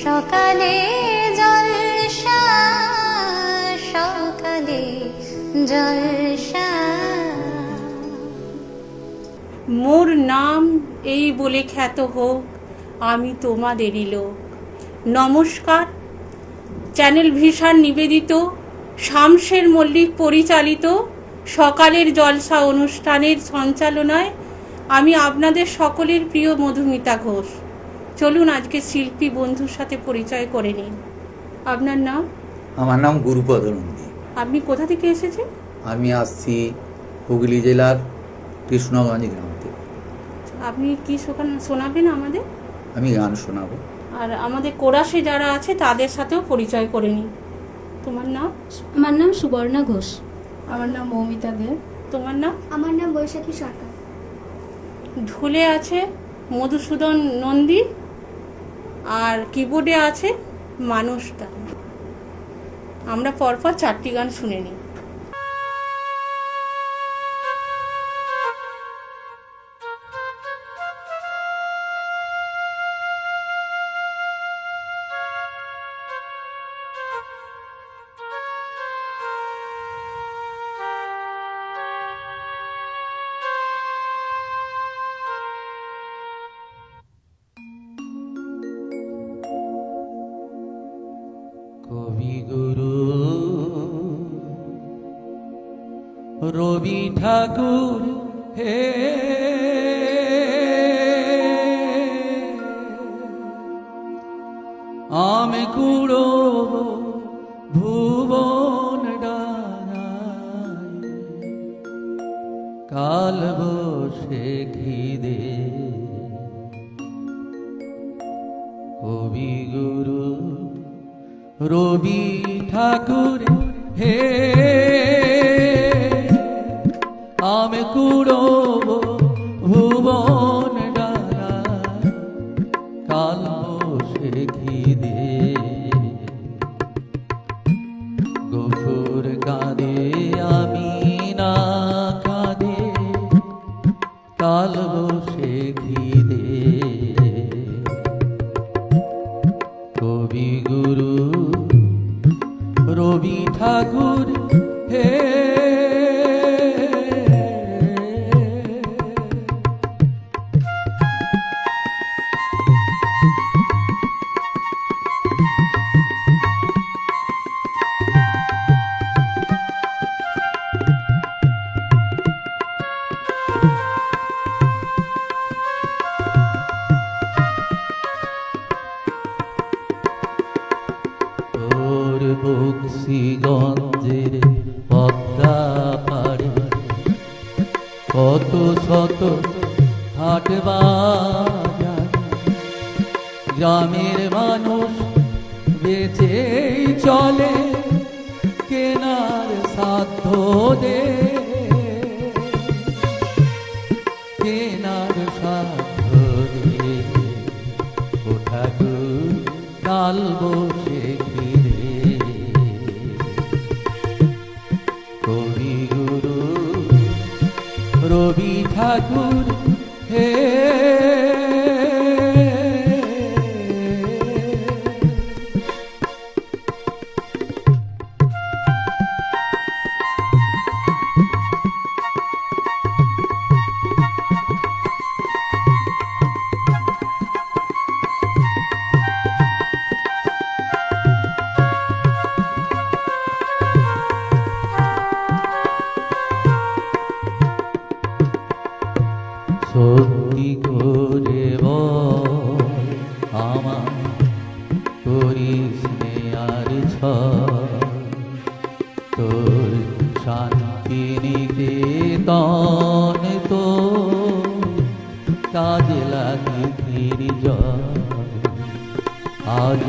সকালে জলসা, সকালে জলসা। মোর নাম এই বলে খ্যাত হোক, আমি তোমাদেরই লোক। নমস্কার। চ্যানেল ভিশন নিবেদিত শামশের মল্লিক পরিচালিত সকালের জলসা অনুষ্ঠানের সঞ্চালনায় আমি আপনাদের সকলের প্রিয় মধুমিতা ঘোষ। চলুন আজকে শিল্পী বন্ধুর সাথে পরিচয় করে নিন। আপনার নাম? আমার নাম গুরুপদ নন্দী। আপনি কোথা থেকে এসেছেন? আমি আসছি হুগলি জেলার কৃষ্ণগঞ্জ গ্রাম থেকে। আপনি কি শোনাবেন আমাদের? আমি গান শোনাবো। আর আমাদের কোরাসে যারা আছে তাদের সাথেও পরিচয় করে নিন। তোমার নাম? আমার নাম সুবর্ণা ঘোষ। আমার নাম মৌমিতা দে। তোমার নাম? আমার নাম বৈশাখী সরকার। ঢোলে আছে মধুসূদন নন্দী, আর কিবোর্ডে আছে মানস দাস। আমরা পরপর 4টি গান শুনে নিই। কবিগুরু রবি ঠাকুর হে, আমি কুড়ো ভুবন ডানায়, কাল বসে ঘিদে। কবিগুরু রবি ঠাকুর হে, আমি কুড়ব ভুবন ডানা, কাল বসে ঘিদে। গফুর কাঁদে আমি না কাঁদে, কাল বসে ঘিদে। কবিগুরু রবি ঠাকুর হে, বক্সিগঞ্জের পদ্মা পাড়ে কত শত হাট বাজার, গ্রামের মানুষ বেঁচেই চলে, কেনার সাধ্য দে, কেনার সাধ্য দে। ও ঠাকুর কাল বসে ঘিরে। কবিগুরু রবি ঠাকুর হে, সত্যি করে বল আমার করিস নে আর তোর শান্তি নিকেতন তো কাজে লাগে নির্জন, আজ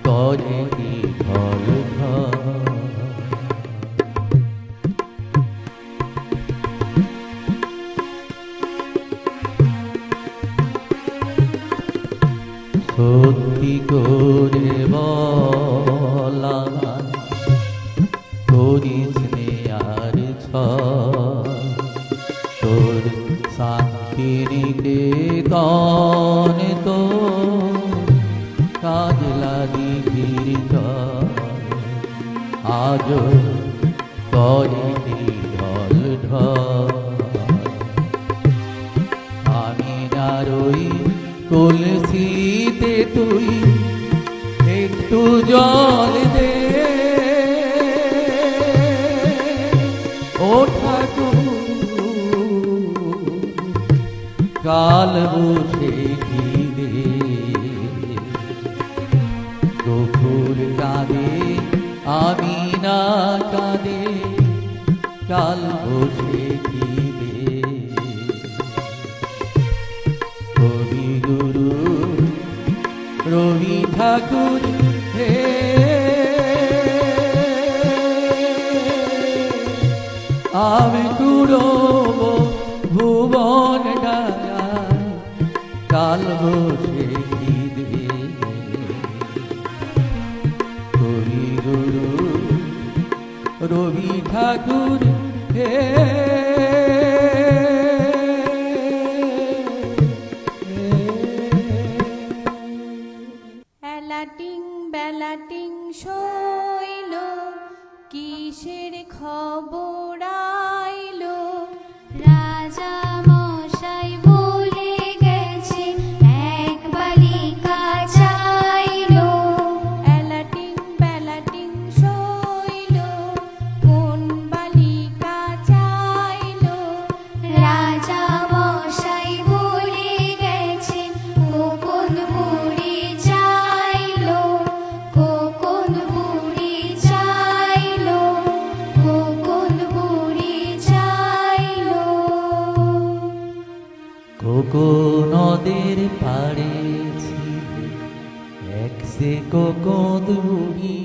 করে কি ঘর ঘর। সত্যি করে বলা করিস নে আর তোর শান্তি নিকেতন তো আজ করে ঢল ঢল আমি নারই কলসিতে তুই একটু জল দে ও ঠাকুর কাল বসে ঘিরে গফুর কাঁদে আমি না কাঁদে কাল বসে ঘিরে কবি গুরু রবি ঠাকুর হে আমি কুড়ব ভুবন ডায় কাল বসে ঘিরে কবি গুরু রবি ঠাকুর হে এলাটিং বেলাটিং শৈল কিসের খবর আইলো রাজা মশাই বলে গেছে এক বালিকা চাইলো এলাটিং বেলাটিং শৈল কোন বালিকা চাইলো রাজা মশাই বলে গেছে কোন বুড়ি চাইলো কোন বুড়ি চাইলো কোন বুড়ি চাইলো কোকো নদের পাড়ে ছিল এক সে কোকোদ বুড়ি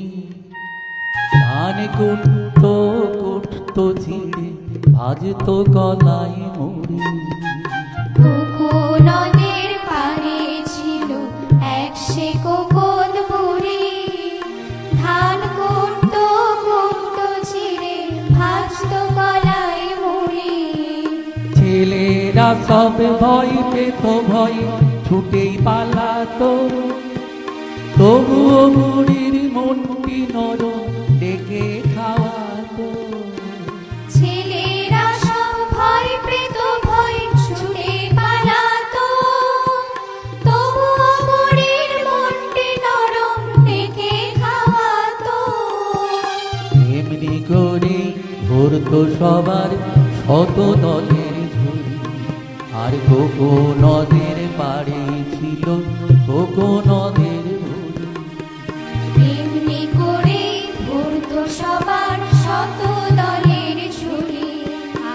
ধান কুটতো ছিঁড়ে ভাজতো কলাই মুড়ি নদের পাড়ে ছিল এক সে কোন বুড়ি ধান কুটতো ছিঁড়ে ভাজতো কলাই মুড়ি ছেলেরা সব ভয় পেত ভয় ছুটেই পালাতো তবুও বুড়ির মনটি নরম ডেকে খাওয়াতো ছেলেরা সব ভয় পেত ভয় ছুটে পালাতো তবুও বুড়ির মনটি নরম ডেকে খাওয়াতো এমনি করে ভরতো সবার শত দলের ঝুড়ি আর কোকো নদের পাড়ে ছিল কোকো নদের বুড়ি এমনি করে ভরতো সবার শত দলের ঝুড়ি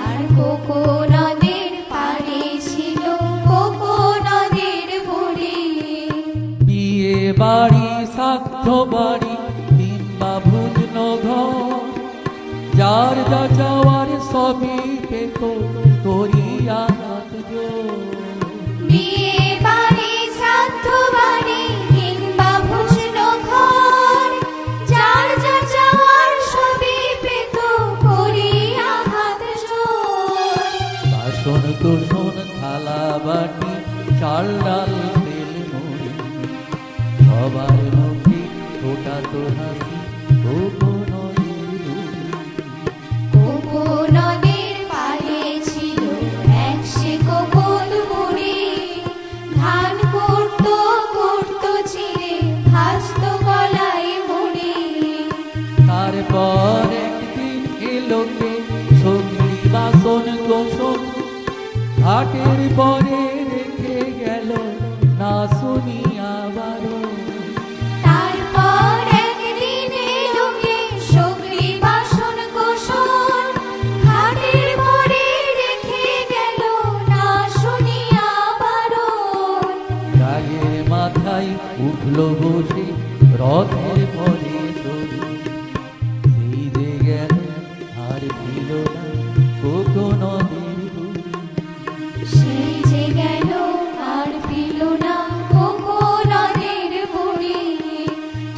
আর কোকো নদের পাড়ে ছিল কোকো নদের বুড়ি বিয়ে বাড়ি সাক্ষ্য বাড়ি কিংবা ভুজন ঘর যার যা যাওয়ার সবই পেত করিয়া হাত জোড় বিয়ে বাড়ি শ্রাদ্ধ বাড়ি কিংবা ভোজন ঘর যার যা যাওয়ার সবই পেত করিয়া হাত জোড় বাসন তোষণ থালা বাটি চাল ডাল তেল মুড়ি সবার মুখে ফোটাতো হাসি কোকো নদীর বুড়ি কোকো নদের পাড়ে ছিল এক সে কোন বুড়ি ধান কুটতো ছিঁড়ে ভাজতো কলাই মুড়ি তারপর একদিন এলো কে সবজি বাসন কোসন ঘাটের পরে রেখে গেল না শুনিয়া বারো তারপর একদিন এলো কে সগরি বাসন কোসন ঘাটের পরে রেখে গেল না শুনিয়া বারণ রাগের মাথায় উঠলো বসে রথের পরে চড়ি সেই যে গেল আর ছিল না কোকো নদীর বুড়ি সেই যে গেল আর ফিরল না কোকো নদের বুড়ি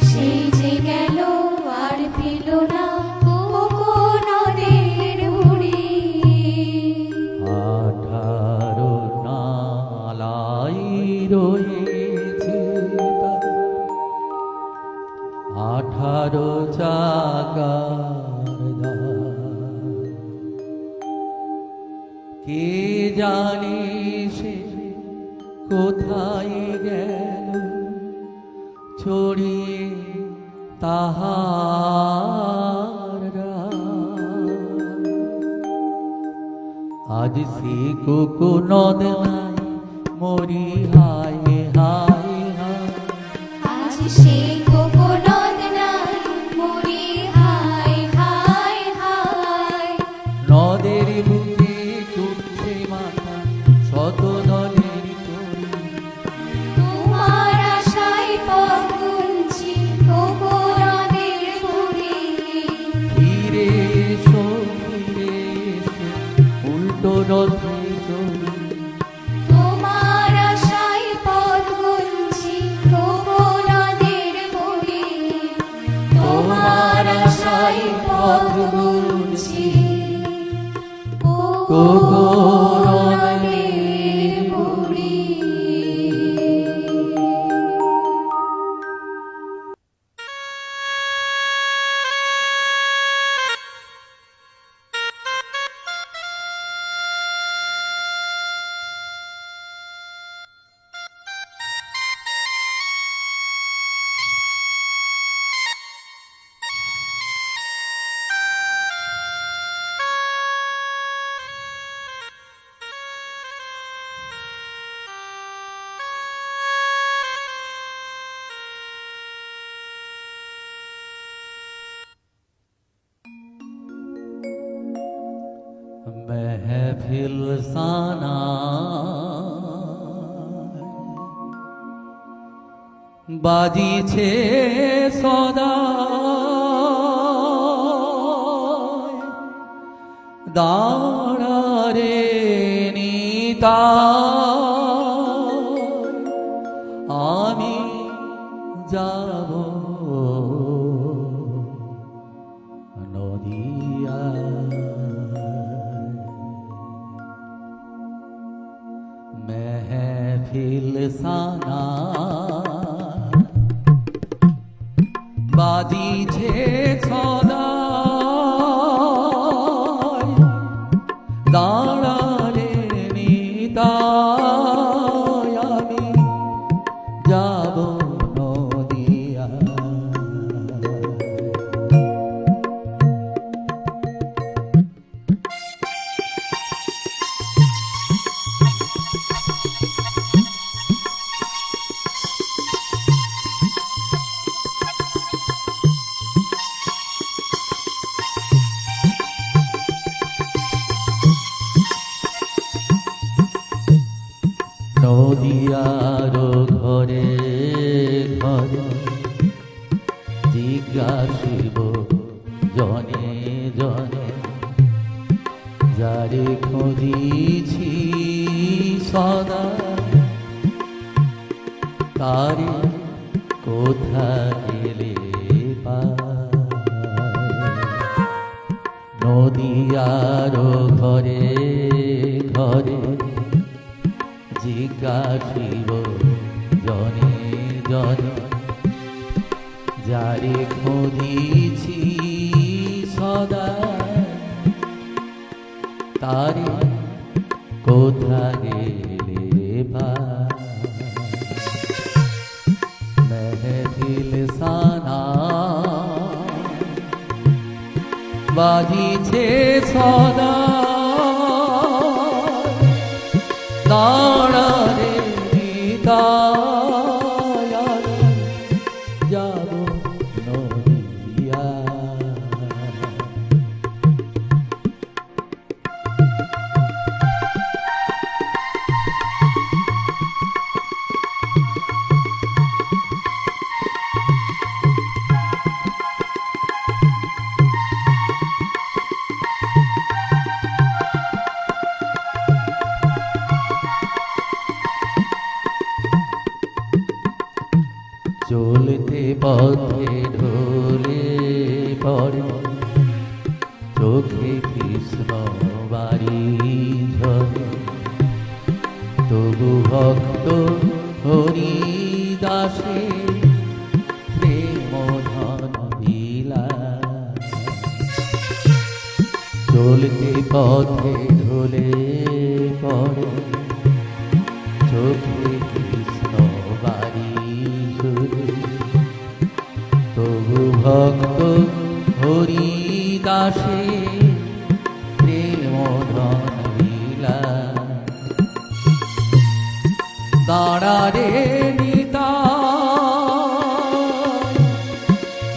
সেই যে গেল আর ফিরল না কোকো নদের বুড়ি 18 নালাই রয়েছে তার 18 চাকা কোথায় গেল ছড়িয়ে তাহার রাত? আজ সে কোকোনদ নাই মরি হায় হায় হায়। আজ সেই কোকোনদ নাই মরি হায় হায় হায়। নদের বুকে টুটছে মাথা শত দলের তরি। তোমার আশায় পথ গুনছি কোকোনদের বুড়ি। ফিরে এসো উল্টো রথে চলি। তোমার আশায় পথ গুনছি কোকোনদের বুড়ি। তোমার আশায় পথ গুনছি কোকোনদের বুড়ি। महफिल साना বাজিছে সদা দাঁড়ারে নিতা আমি যাব নদিয়া महफिल साना বাজিছে সদা দাঁড়ালে নিতাই আমি যাব নদিয়া নদিয়ার ঘরে ঘরে জিজ্ঞাসিব জনে জনে যারে খুঁজিছি সদা তারে কোথা গেলে নদিয়ার ঘরে ঘরে জিজ্ঞাসিব জনে জনে যারে খুঁজিছি সদা তারে কোথা গেলে महफिल साना বাজিছে সদা দাঁড়ারে নিতাই যাব নদিয়া চলতে পথে ঢলে পড়ে চোখে কৃষ্ণ বাড়ি ঝরে তবু ভক্ত হরিদাসে প্রেম ধন দিলা চলতে পথে ঢলে পড়ে চোখে ভক্ত হরিদাসে প্রেম ধন লীলা দাঁড়ারে নিতাই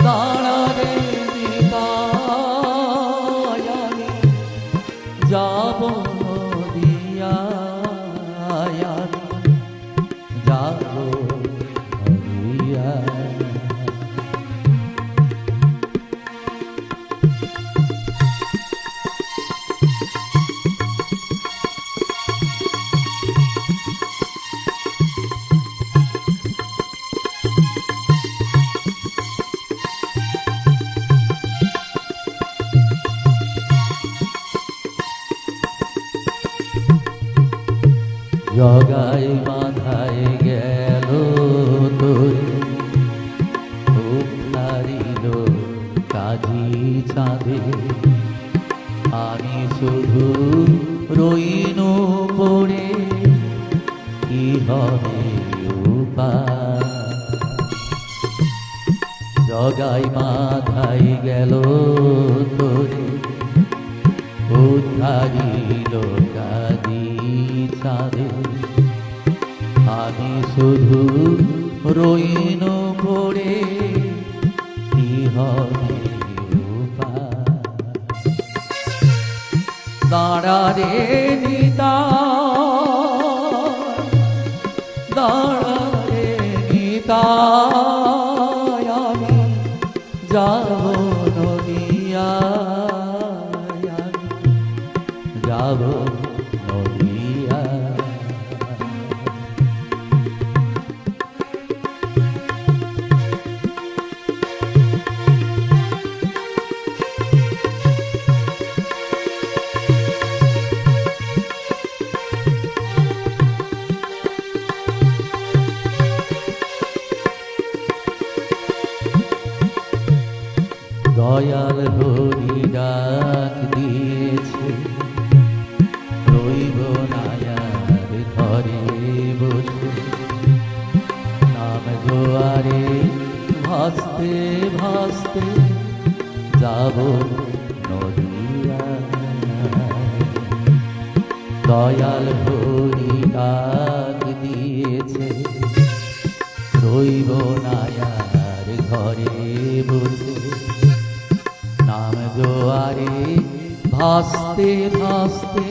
দাঁড়ারে নিতাই আমি যাব নদিয়া আমি যাব নদিয়া জগাই মাথায় গেল তোরে হারিল কাজী চাঁদে আমি শুধু রইনু পড়ে কি হবে উপায় জগাই মাথায় গেল তোরে উদ্ধারিল কাজী চাঁদে আমি শুধু রইনু পড়ে কি হবে উপায় দাঁড়ারে নিতাই দাঁড়ারে নিতাই আমি যাব নদিয়া যাব নদিয়া দয়াল হরি ডাক দিয়েছে রইব নায়ার ঘরে বসে নাম জোয়ারে ভাসতে ভাসতে যাব নদিয়া দয়াল হরি ডাক দিয়েছে রইব নায়ার ঘরে বসে নাম জোয়ারে ভাসতে ভাসতে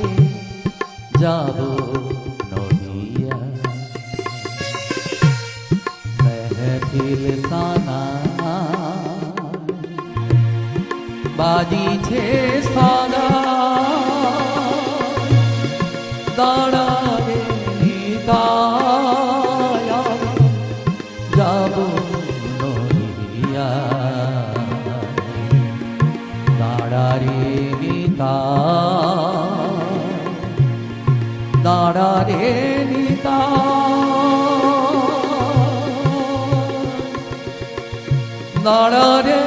যাব নদিয়া মেহফিল সানা বাজিছে সাদা দাঁড়ারে নিতাই যাব নদিয়া দাঁড়ারে নিতাই দাঁড়ারে নিতাই দাঁড়ারে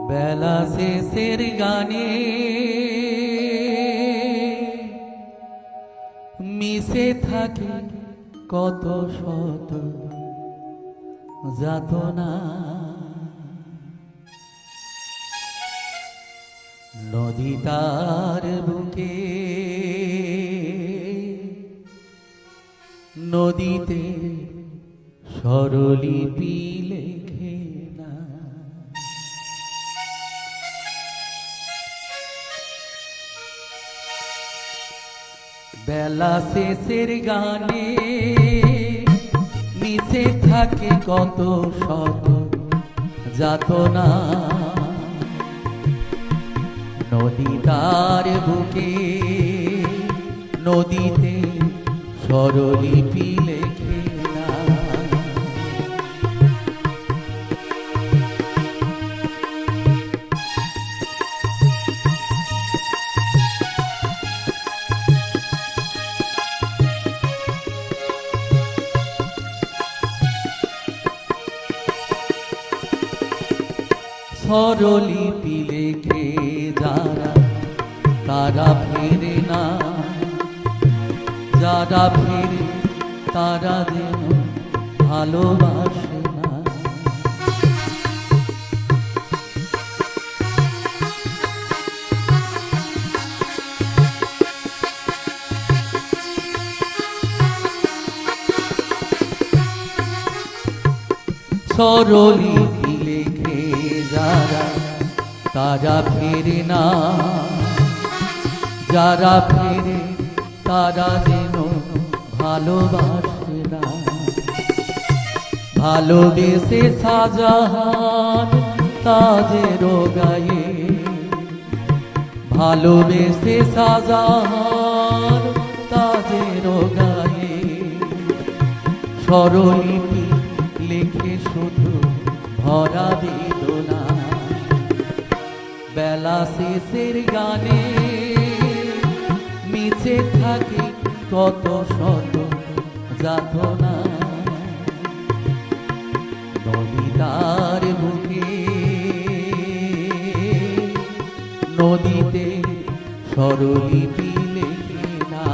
বেলা শেষের গানে মিশে থাকে কত শত যাতনা নদী তার বুকে নদীতে স্বরলিপি লেখে না বেলা শেষের গানে মিশে থাকে কত শত যাতনা নদী তার বুকে নদীতে স্বরলিপি লেখে না স্বরলিপি লেখে যারা তারা ফেরে না, যারা ফেরে তারা যেন ভালোবাসে না। স্বরলিপি লেখে যারা তারা ফেরে না, যারা ফেরে তারা যেন ভালোবাসে না। ভালোবেসে শাহজাহান তাজের গায়ে, ভালোবেসে শাহজাহান তাজের গায়ে, স্বরলিপি লিখে শুধু ভরা বেদনা। বেলা শেষের গানে মিছে থাকে কত শত যাতনা। নদীতার বুকে নদীতে স্বরলিপি লেখে না।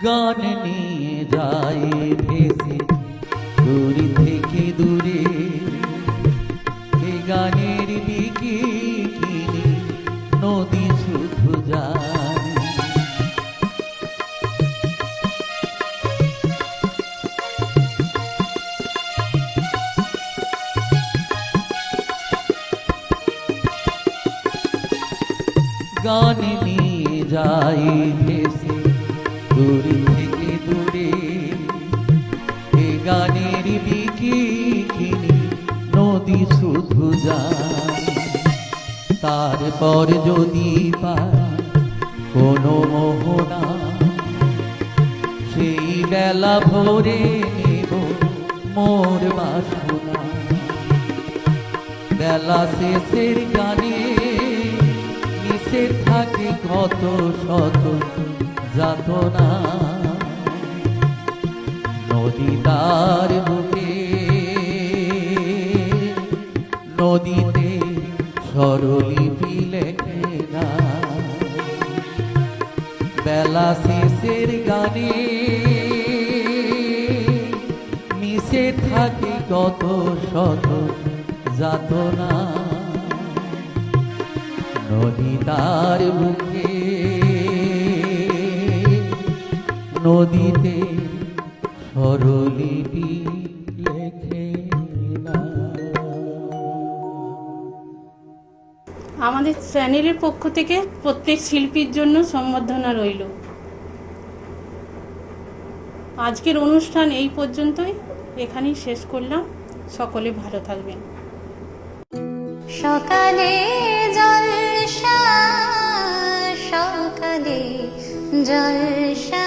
গান নিয়ে যায় ভেসে দূরে থেকে দূরে, এ গানের দিকে কিনে নদী শুধু যায়। গান নিয়ে যায় ভেসে দূরে থেকে দূরে, এ গানের দিকে কিনে নদী শুধু যায়। তারপর যদি পায় কোনো মোহনা, সেই বেলা ভোরে নেব মোর বাসনা। বেলা শেষের গানে মিশে থাকে কত শত যাতনা। নদীতার বুকে নদীতে স্বরলিপি লেখে না। বেলা শেষের গানে মিশে থাকে কত শত যাতনা। নদীতার বুকে নদীতে স্বরলিপি লেখে না। আমাদের চ্যানেলের পক্ষ থেকে প্রত্যেক শিল্পীর জন্য সম্বর্ধনা রইল। আজকের অনুষ্ঠান এই পর্যন্তই, এখানেই শেষ করলাম। সকলে ভালো থাকবেন। সকালে জলসা, সকালে জলসা।